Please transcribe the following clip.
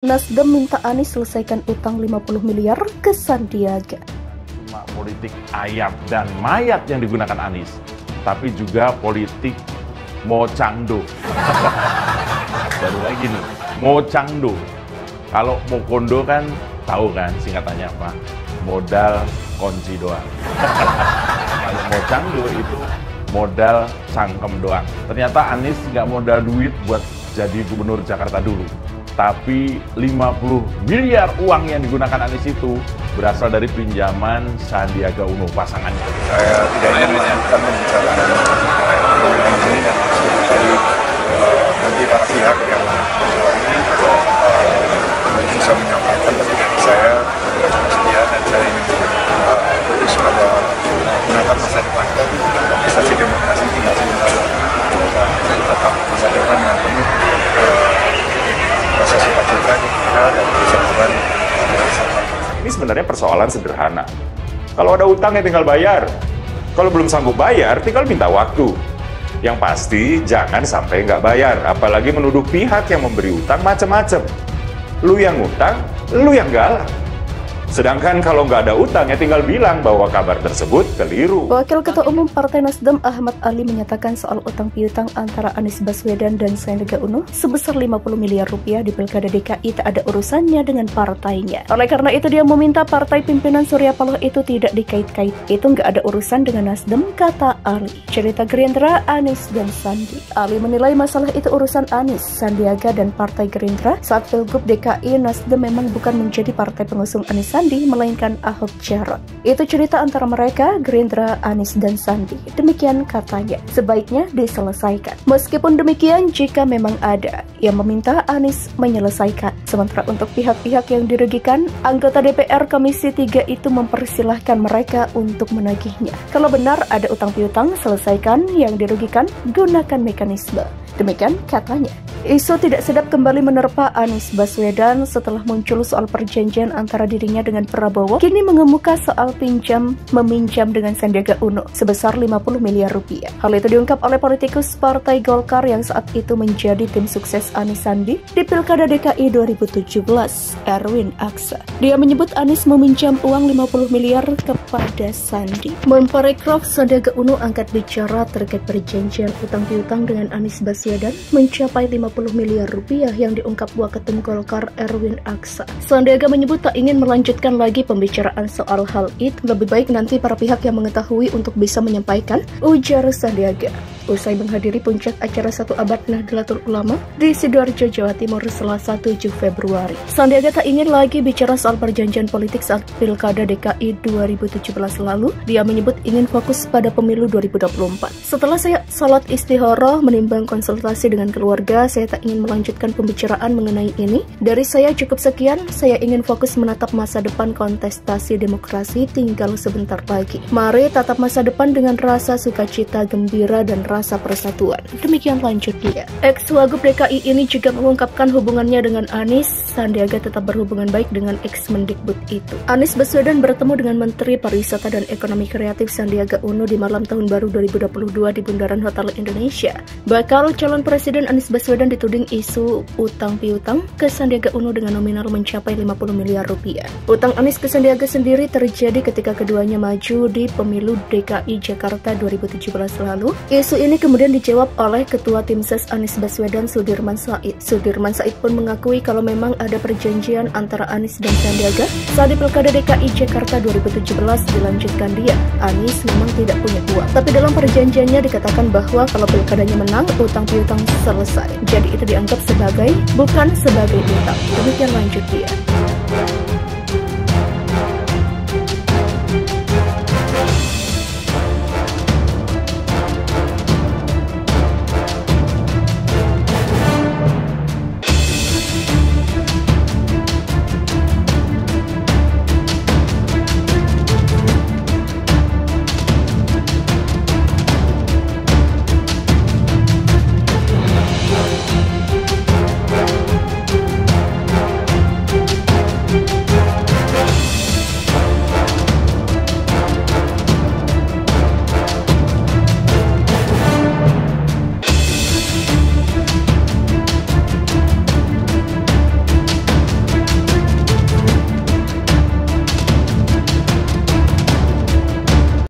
Nasdem minta Anies selesaikan utang 50 miliar ke Sandiaga. Cuma politik ayat dan mayat yang digunakan Anies, tapi juga politik mocangdo. Baru lagi nih, mocangdo. Kalau mokondo kan tahu kan singkatannya apa? Modal kunci doang. Kalau mocangdo itu modal cangkem doang. Ternyata Anies nggak modal duit buat jadi gubernur Jakarta dulu. Tapi 50 miliar uang yang digunakan Anies itu berasal dari pinjaman Sandiaga Uno pasangannya. Saya tidak ingin melanjutkan pembicaraan ini dan dari nanti para pihak yang bisa menyampaikan dari saya sedia dan saya ingin fokus pada menatap masa depan kontestasi demokrasi tinggal sebentar tetap masa depan yang penuh proses sukacita dan persatuan. Ini sebenarnya persoalan sederhana. Kalau ada utang ya tinggal bayar. Kalau belum sanggup bayar, tinggal minta waktu. Yang pasti jangan sampai nggak bayar, apalagi menuduh pihak yang memberi utang macam-macam. Lu yang utang, lu yang galak. Sedangkan kalau nggak ada utang ya tinggal bilang bahwa kabar tersebut keliru. Wakil Ketua Umum Partai Nasdem Ahmad Ali menyatakan soal utang piutang antara Anies Baswedan dan Sandiaga Uno sebesar 50 miliar rupiah di Pilkada DKI tak ada urusannya dengan partainya. Oleh karena itu dia meminta partai pimpinan Surya Paloh itu tidak dikait-kait. Itu nggak ada urusan dengan Nasdem, kata Ali. Cerita Gerindra, Anies dan Sandi. Ali menilai masalah itu urusan Anies, Sandiaga dan Partai Gerindra. Saat Pilgub DKI, Nasdem memang bukan menjadi partai pengusung Anies Sandi, melainkan Ahok Jarot. Itu cerita antara mereka, Gerindra, Anies dan Sandi. Demikian katanya, sebaiknya diselesaikan. Meskipun demikian, jika memang ada yang meminta Anies menyelesaikan. Sementara untuk pihak-pihak yang dirugikan, anggota DPR Komisi 3 itu mempersilahkan mereka untuk menagihnya. Kalau benar ada utang piutang, selesaikan. Yang dirugikan, gunakan mekanisme. Demikian katanya. Isu tidak sedap kembali menerpa Anies Baswedan setelah muncul soal perjanjian antara dirinya dengan Prabowo. Kini mengemuka soal meminjam dengan Sandiaga Uno sebesar 50 miliar rupiah. Hal itu diungkap oleh politikus Partai Golkar yang saat itu menjadi tim sukses Anies Sandi di Pilkada DKI 2017, Erwin Aksa. Dia menyebut Anies meminjam uang 50 miliar kepada Sandi. Menparekraf Sandiaga Uno angkat bicara terkait perjanjian utang piutang dengan Anies Baswedan mencapai 50 miliar rupiah yang diungkap Waketum Golkar Erwin Aksa. Sandiaga menyebut tak ingin melanjutkan lagi pembicaraan soal hal itu. Lebih baik nanti para pihak yang mengetahui untuk bisa menyampaikan, ujar Sandiaga. Usai menghadiri puncak acara 1 abad Nahdlatul Ulama di Sidoarjo, Jawa Timur, Selasa 7 Februari. Sandiaga tak ingin lagi bicara soal perjanjian politik saat Pilkada DKI 2017 lalu. Dia menyebut ingin fokus pada pemilu 2024. Setelah saya salat istikharah menimbang konsultasi dengan keluarga, saya tak ingin melanjutkan pembicaraan mengenai ini. Dari saya cukup sekian, saya ingin fokus menatap masa depan kontestasi demokrasi tinggal sebentar lagi. Mari tatap masa depan dengan rasa sukacita, gembira, dan rasa persatuan. Demikian lanjut dia. Ex-Wagub DKI ini juga mengungkapkan hubungannya dengan Anies. Sandiaga tetap berhubungan baik dengan ex-Mendikbud itu. Anies Baswedan bertemu dengan Menteri Pariwisata dan Ekonomi Kreatif Sandiaga Uno di malam tahun baru 2022 di Bundaran Hotel Indonesia. Bakal calon presiden Anies Baswedan dituding isu utang piutang ke Sandiaga Uno dengan nominal mencapai 50 miliar rupiah. Utang Anies ke Sandiaga sendiri terjadi ketika keduanya maju di pemilu DKI Jakarta 2017 lalu. Isu ini kemudian dijawab oleh Ketua Tim Ses Anies Baswedan, Sudirman Said. Sudirman Said pun mengakui kalau memang ada perjanjian antara Anies dan Sandiaga saat di Pilkada DKI Jakarta 2017 dilanjutkan dia. Anies memang tidak punya uang, tapi dalam perjanjiannya dikatakan bahwa kalau pilkadanya menang, utang piutang selesai. Jadi itu dianggap sebagai bukan sebagai utang. Demikian lanjut dia.